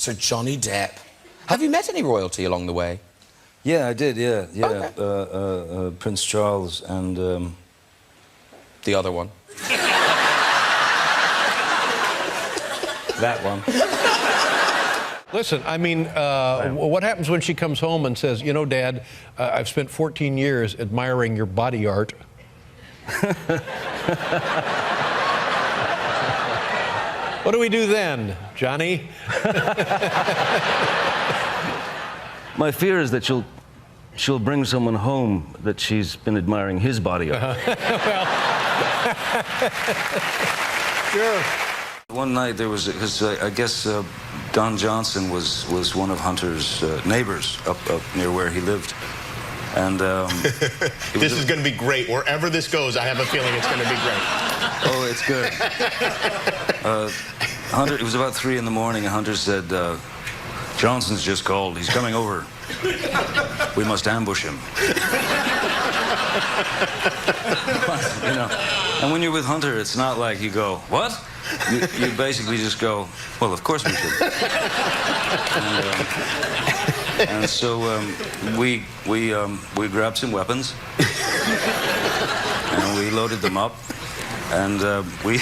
Sir Johnny Depp. Have you met any royalty along the way? Yeah, I did, yeah. Okay. Prince Charles and... The other one. that one. Listen, I mean, what happens when she comes home and says, you know, Dad, I've spent 14 years admiring your body art. What do we do then, Johnny? My fear is that she'll bring someone home that she's been admiring his body art. Well, sure. One night there was, because I guess Don Johnson was one of Hunter's neighbors up near where he lived. And this is going to be great. Wherever this goes, I have a feeling it's going to be great. Oh, it's good. Hunter, it was about 3 in the morning, and Hunter said, Johnson's just called. He's coming over. We must ambush him. You know, and when you're with Hunter, it's not like you go, what? You basically just go, well, of course we should. And so we grabbed some weapons, and we loaded them up, and we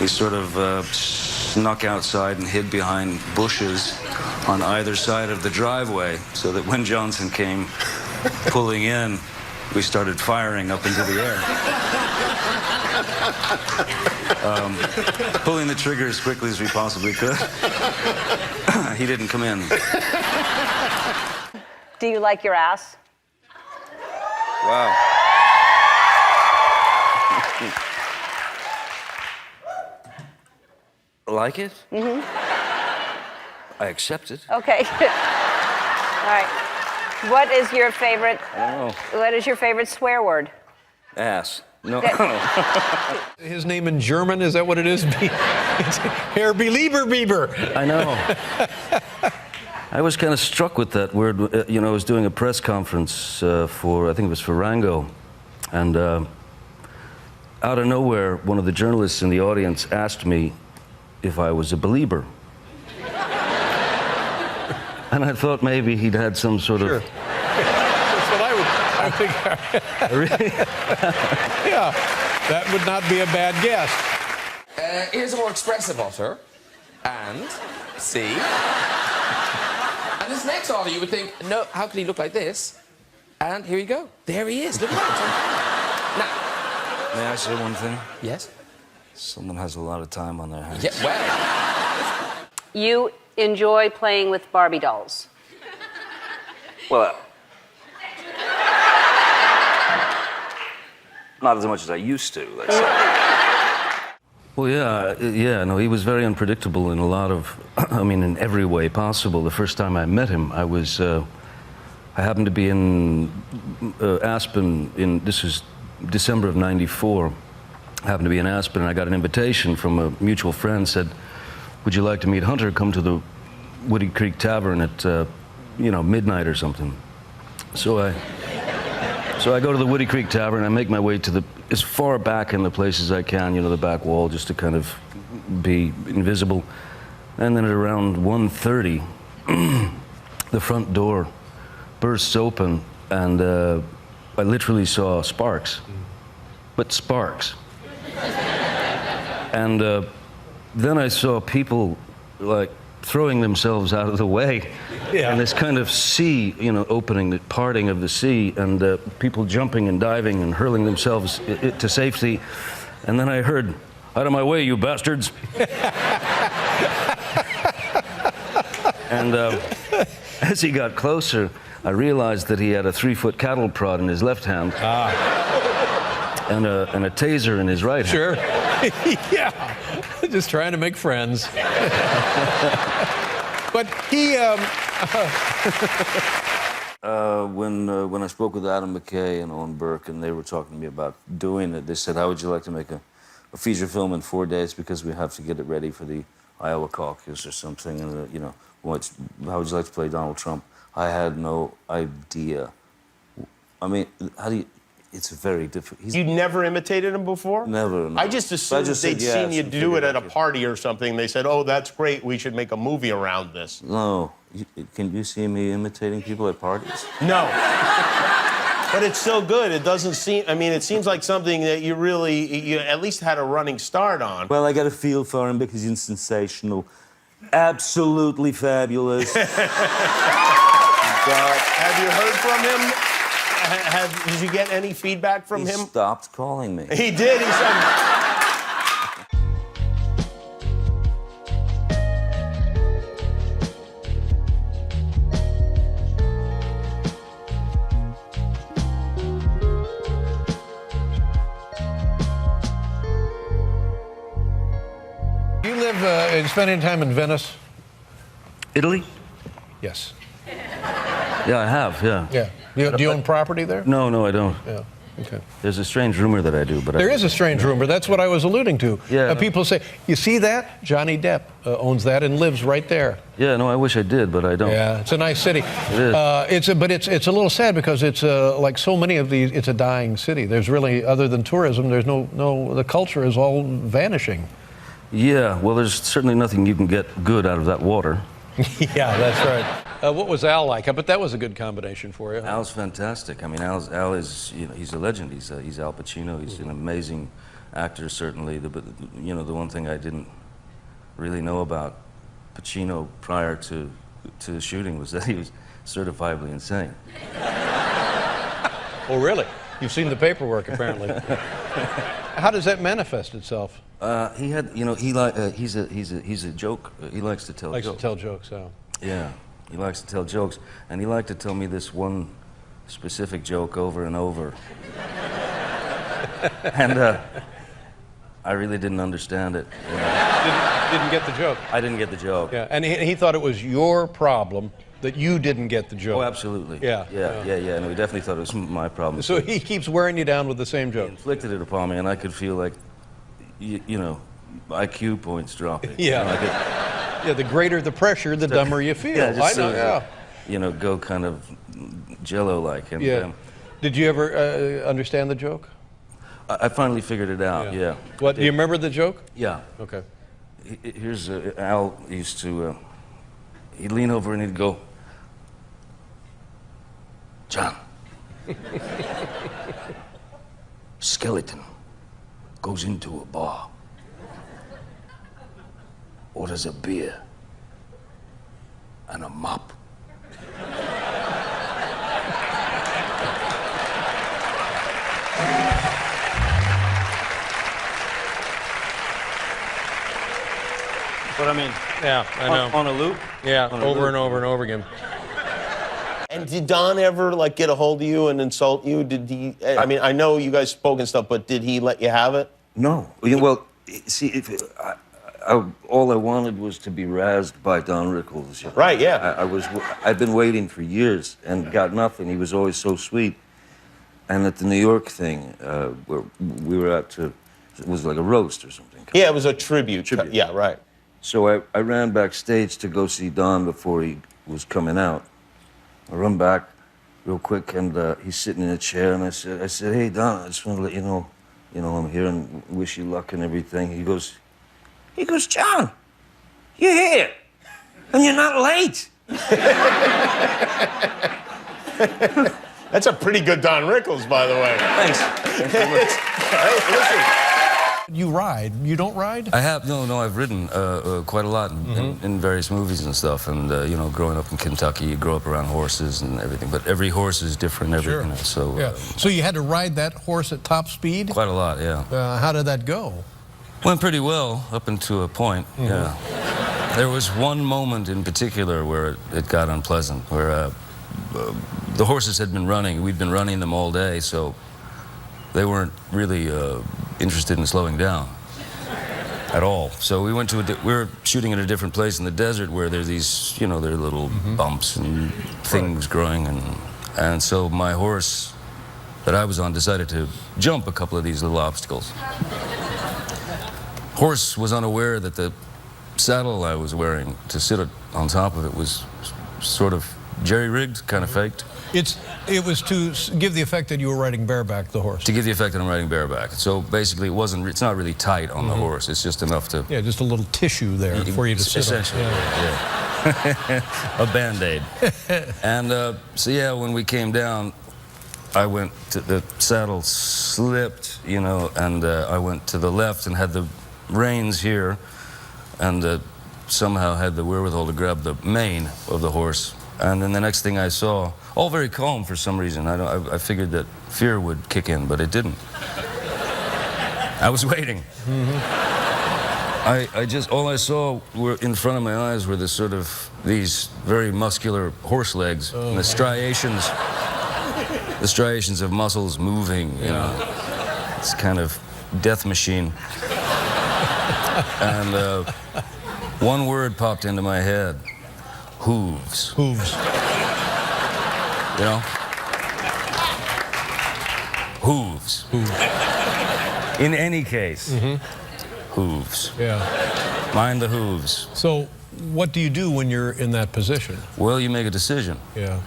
sort of snuck outside and hid behind bushes on either side of the driveway, so that when Johnson came pulling in, we started firing up into the air. Pulling the trigger as quickly as we possibly could. He didn't come in. Do you like your ass? Wow. Like it? Mm-hmm. I accept it. Okay. All right. What is your favorite? I don't know. What is your favorite swear word? Ass. No. His name in German, is that what it is? It's Herr Belieber Bieber. I know. I was kind of struck with that word. You know, I was doing a press conference for, I think it was for Rango, and out of nowhere, one of the journalists in the audience asked me if I was a believer. And I thought maybe he'd had some sort Sure. of... That's what I think. Really? Yeah, that would not be a bad guess. Here's a more expressive otter. And, see? And this next otter, you would think, no, how could he look like this? And here you go. There he is. Look at that. Now, May I say one thing? yes? Someone has a lot of time on their hands. Yeah, well... You enjoy playing with Barbie dolls. Well, not as much as I used to, let's say. Well, no, he was very unpredictable in a lot of, I mean, in every way possible. The first time I met him, I happened to be in Aspen this was December of '94. I happened to be in Aspen, and I got an invitation from a mutual friend, said, would you like to meet Hunter? Come to the Woody Creek Tavern at, midnight or something. So I go to the Woody Creek Tavern. I make my way to as far back in the place as I can, the back wall, just to kind of be invisible. And then at around 1:30, the front door bursts open, and I literally saw sparks, but sparks. And then I saw people like throwing themselves out of the way, and this kind of sea, opening, the parting of the sea, and people jumping and diving and hurling themselves to safety. And then I heard, "Out of my way, you bastards!" And as he got closer, I realized that he had a 3-foot cattle prod in his left hand, and a taser in his right hand. Sure. Yeah. Just trying to make friends. But he... When I spoke with Adam McKay and Owen Burke, and they were talking to me about doing it, they said, how would you like to make a feature film in 4 days, because we have to get it ready for the Iowa caucus or something, and how would you like to play Donald Trump? I had no idea. I mean, It's very difficult. You never imitated him before? Never. No. I just assumed they'd seen you do it at a party or something. They said, oh, that's great. We should make a movie around this. No. Can you see me imitating people at parties? No. But it's so good. It doesn't seem, I mean, it seems like something that you at least had a running start on. Well, I got a feel for him because he's sensational. Absolutely fabulous. Have you heard from him? Did you get any feedback from him? He stopped calling me. He did. He said. You live and spend any time in Venice? Italy? Yes. Yeah, I have, yeah. Yeah. Do you own property there? No, I don't. Yeah. Okay. There's a strange rumor that I do, but There is a strange rumor. That's what I was alluding to. Yeah. People say, you see that? Johnny Depp owns that and lives right there. Yeah, no, I wish I did, but I don't. Yeah, it's a nice city. It is. But it's a little sad because it's like so many of these. It's a dying city. There's really, other than tourism, there's no. The culture is all vanishing. Yeah, well, there's certainly nothing you can get good out of that water. Yeah, that's right. What was Al like? But that was a good combination for you. Al's fantastic. I mean, Al is, he's a legend. He's Al Pacino. He's an amazing actor, certainly. But the one thing I didn't really know about Pacino prior to the shooting was that he was certifiably insane. Oh, really? You've seen the paperwork, apparently. How does that manifest itself? He had, he's a joke. He likes to tell jokes. Likes to tell jokes, so. Yeah, he likes to tell jokes, and he liked to tell me this one specific joke over and over. And I really didn't understand it. Didn't get the joke. I didn't get the joke. Yeah, and he thought it was your problem that you didn't get the joke. Oh, absolutely. Yeah. No, he definitely thought it was my problem. So he keeps wearing you down with the same He joke. inflicted it upon me, and I could feel like, IQ points dropping. Yeah. Yeah, the greater the pressure, the dumber you feel. Yeah, just I know, go kind of Jello-like. And, yeah. Did you ever understand the joke? I finally figured it out, yeah. What, do you remember the joke? Yeah. Okay. Here's, Al used to, he'd lean over and he'd go, John, skeleton goes into a bar, orders a beer and a mop. But I mean, yeah, I know. On a loop? Yeah, On a over loop. and over and over again. And did Don ever get a hold of you and insult you? Did he? I mean, I know you guys spoke and stuff, but did he let you have it? No. Well, see, all I wanted was to be razzed by Don Rickles. Right, yeah. I'd been waiting for years and got nothing. He was always so sweet. And at the New York thing, where we were at it was like a roast or something. Yeah, it was a tribute. Yeah, right. So I ran backstage to go see Don before he was coming out. I run back real quick, and he's sitting in a chair, and I said, hey, Don, I just want to let you know, I'm here and wish you luck and everything. He goes, John, you're here, and you're not late. That's a pretty good Don Rickles, by the way. Thanks. Hey, listen. You ride. You don't ride? I have, no, I've ridden quite a lot in various movies and stuff. And, growing up in Kentucky, you grow up around horses and everything. But every horse is different, Sure. so... Yeah. So you had to ride that horse at top speed? Quite a lot, yeah. How did that go? Went pretty well up until a point, yeah. There was one moment in particular where it got unpleasant, where the horses had been running. We'd been running them all day, so they weren't really interested in slowing down at all. So we were shooting at a different place in the desert where there's these, there are little bumps and things growing, and so my horse that I was on decided to jump a couple of these little obstacles. Horse was unaware that the saddle I was wearing to sit on top of it was sort of jerry-rigged, kind of faked. It was to give the effect that you were riding bareback the horse. To give the effect that I'm riding bareback. So basically, it's not really tight on the horse. It's just enough to... Yeah, just a little tissue there for you to sit on. Essentially, yeah. A Band-Aid. And so, yeah, when we came down, I went to the saddle slipped, you know, and I went to the left and had the reins here, and somehow had the wherewithal to grab the mane of the horse. And then the next thing I saw, all very calm for some reason. I figured that fear would kick in, but it didn't. I was waiting. All I saw were in front of my eyes were these very muscular horse legs, and the striations of muscles moving, you know. It's kind of death machine. And one word popped into my head. Hooves. Hooves. You know? Hooves. Hooves. In any case, hooves. Yeah. Mind the hooves. So, what do you do when you're in that position? Well, you make a decision. Yeah.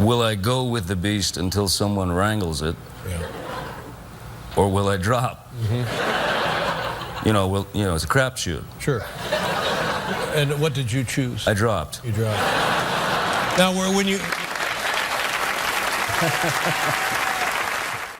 Will I go with the beast until someone wrangles it? Yeah. Or will I drop? You know, it's a crapshoot. Sure. And what did you choose? I dropped. You dropped. Now, when you...